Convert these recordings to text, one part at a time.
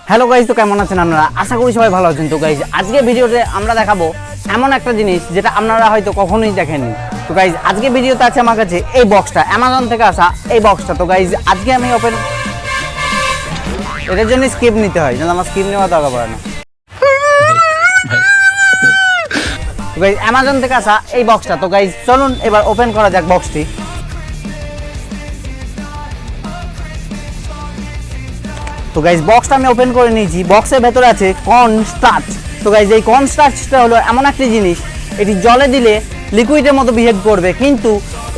Hello guys, তো কেমন আছেন আপনারা? আশা করি সবাই ভালো আছেন। তো গাইজ আজকে ভিডিওতে আমরা দেখাবো এমন একটা জিনিস যেটা আপনারা হয়তো কখনোই দেখেননি। তো গাইজ আজকে ভিডিওতে আছে আমার কাছে এই বক্সটা, অ্যামাজন থেকে আসা এই বক্সটা। তো গাইজ আজকে আমি ওপেন, এটার জন্য স্কিপ নিতে হয়, যেন আমার স্কিপ নেওয়া দরকার পড়ে না। তো গাইজ অ্যামাজন থেকে আসা এই বক্সটা। তো গাইজ চলুন এবার ওপেন করা যাক বক্সটি। তো গাইজ বক্সটা আমি ওপেন করে নিয়েছি। বক্সের ভেতরে আছে কর্ন স্টার্চ। তো গাইজ এই কর্ন স্টার্চটা হলো এমন একটি জিনিস, এটি জলে দিলে লিকুইডের মতো বিহেভ করবে, কিন্তু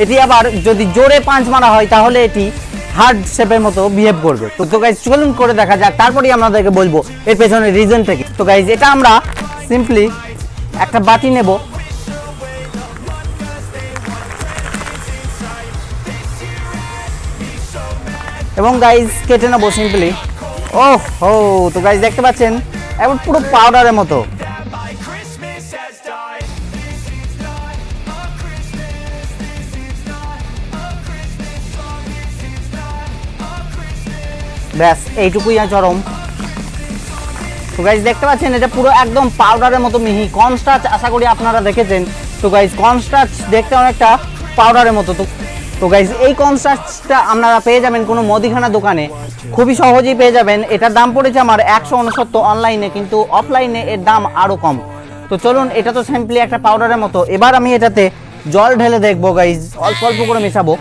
এটি আবার যদি জোরে পাঞ্চ মারা হয় তাহলে এটি হার্ড শেপের মতো বিহেভ করবে। তো গাইজ চলুন করে দেখা যাক, তারপরেই আপনাদেরকে বলবো এর পেছনের রিজনটা কি। তো গাইজ এটা আমরা সিম্পলি একটা বাটি নেব, এবং গাইজ কেটে নেবো সিম্পলি। ওহ হো, তো গাইজ দেখতে পাচ্ছেন এখন পুরো পাউডারের মতো। ব্যাস এইটুকুই চরম। তো গাইজ দেখতে পাচ্ছেন এটা পুরো একদম পাউডারের মতো মিহি। কর্নস্টার্চ আশা করি আপনারা দেখেছেন। তো গাইজ কর্নস্টার্চ দেখতে অনেকটা পাউডারের মতো। তো গাইজ এই কর্নস্টার্চটা আপনারা পেয়ে যাবেন কোনো মুদিখানা দোকানে, খুবই সহজেই পেয়ে যাবেন। এটার দাম পড়েছে আমার 169 অনলাইনে, কিন্তু অফলাইনে এর দাম আরও কম। তো চলুন, এটা তো সিম্পলি একটা পাউডারের মতো। এবার আমি এটাতে জল ঢেলে দেখবো গাইজ, অল্প অল্প করে মেশাবো।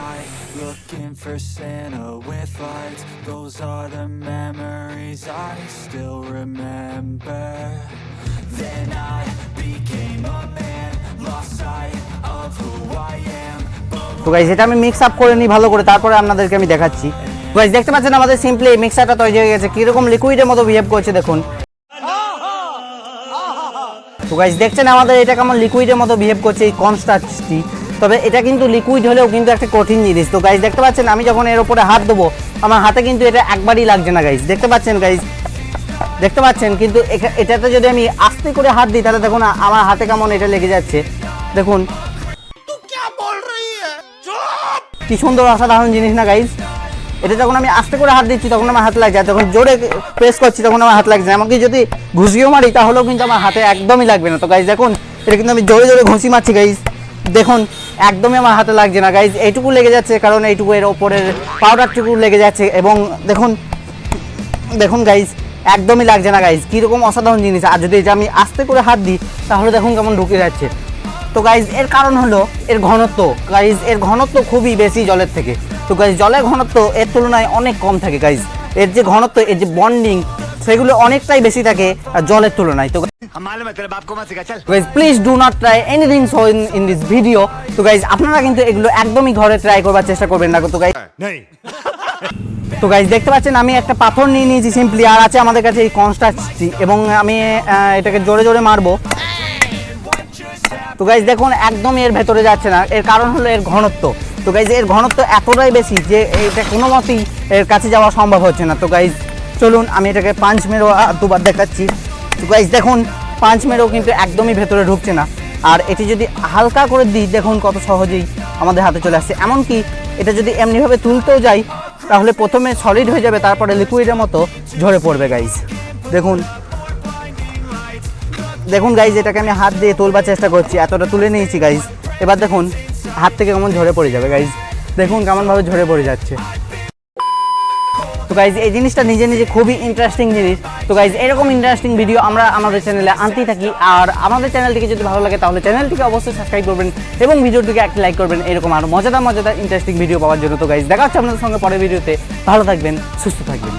তো গাইজ এটা আমি মিক্স আপ করে নিই ভালো করে, তারপরে আপনাদেরকে আমি দেখাচ্ছি। গাইজ দেখতে পাচ্ছেন আমাদের সিম্পলি মিক্সারটা তৈরি হয়ে গেছে। কিরকম লিকুইডের মতো বিহেভ করছে দেখুন। তো গাইজ দেখছেন আমাদের এটা কেমন লিকুইডের মতো বিহেভ করছে এই কর্নস্টার্চটি। তবে এটা কিন্তু লিকুইড হলেও কিন্তু একটা কঠিন জিনিস। তো গাইজ দেখতে পাচ্ছেন আমি যখন এর উপরে হাত দেবো, আমার হাতে কিন্তু এটা একবারই লাগছে না গাইজ। দেখতে পাচ্ছেন গাইজ, দেখতে পাচ্ছেন কিন্তু এটাতে যদি আমি আস্তে করে হাত দিই তাহলে দেখুন আমার হাতে কেমন এটা লেগে যাচ্ছে। দেখুন কি সুন্দর অসাধারণ জিনিস না গাইজ। এটা যখন আমি আস্তে করে হাত দিচ্ছি তখন আমার হাত লাগছে, আর যখন জোরে প্রেস করছি তখন আমার হাত লাগছে। এমনকি যদি ঘুষিও মারি তাহলেও কিন্তু আমার হাতে একদমই লাগবে না। তো গাইজ দেখুন এটা কিন্তু আমি জোরে জোরে ঘুষি মারছি গাইজ, দেখুন একদমই আমার হাতে লাগছে না গাইজ। এইটুকু লেগে যাচ্ছে কারণ এইটুকু এর ওপরের পাউডারটুকু লেগে যাচ্ছে, এবং দেখুন দেখুন গাইজ একদমই লাগছে না গাইজ। কীরকম অসাধারণ জিনিস। আর যদি এটা আমি আস্তে করে হাত দিই তাহলে দেখুন কেমন ঢুকে যাচ্ছে। তো গাইজ এর কারণ হলো এর ঘনত্ব। গাইজ এর ঘনত্ব খুবই বেশি জলের থেকে। তো গাইজ জলের ঘনত্ব এর তুলনায় অনেক কম থাকে গাইজ। এর যে ঘনত্ব, এর যে বন্ডিং, সেগুলো অনেকটাই বেশি থাকে জলের তুলনায়। তো guys please do not try anything so in this video. তো গাইজ আপনারা কিন্তু এগুলো একদমই ঘরে ট্রাই করবার চেষ্টা করবেন না। তো গাইজ তো গাইজ দেখতে পাচ্ছেন আমি একটা পাথর নিয়ে নিয়েছি সিম্পলি, আর আছে আমাদের কাছে এই কর্নস্টার্চটি, এবং আমি এটাকে জোরে জোরে মারবো। তো গাইজ দেখুন একদম এর ভেতরে যাচ্ছে না, এর কারণ হলো এর ঘনত্ব। তো গাইজ এর ঘনত্ব এতটাই বেশি যে এটা কোনো মতেই এর কাছে যাওয়া সম্ভব হচ্ছে না। তো গাইজ চলুন আমি এটাকে পাঞ্চ মেরেও দুবার দেখাচ্ছি। তো গাইজ দেখুন পাঞ্চ মেরেও কিন্তু একদমই ভেতরে ঢুকছে না। আর এটি যদি হালকা করে দিই দেখুন কত সহজেই আমাদের হাতে চলে আসছে। এমনকি এটা যদি এমনিভাবে তুলতেও যাই তাহলে প্রথমে সলিড হয়ে যাবে, তারপরে লিকুইডের মতো ঝরে পড়বে গাইজ। দেখুন দেখুন গাইজ এটাকে আমি হাত দিয়ে তুলবার চেষ্টা করছি, এতটা তুলে নিয়েছি গাইজ। এবার দেখুন হাত থেকে কেমন ঝরে পড়ে যাবে গাইজ, দেখুন কেমনভাবে ঝরে পড়ে যাচ্ছে। তো গাইজ এই জিনিসটা নিজে নিজে খুবই ইন্টারেস্টিং জিনিস। তো গাইজ এরকম ইন্টারেস্টিং ভিডিও আমরা আমাদের চ্যানেলে আনতেই থাকি। আর আমাদের চ্যানেলটিকে যদি ভালো লাগে তাহলে চ্যানেলটিকে অবশ্যই সাবস্ক্রাইব করবেন এবং ভিডিওটিকে একটা লাইক করবেন, এরকম আরও মজাদার মজাদার ইন্টারেস্টিং ভিডিও পাওয়ার জন্য। তো গাইজ দেখা হচ্ছে আপনাদের সঙ্গে পরের ভিডিওতে। ভালো থাকবেন, সুস্থ থাকবেন।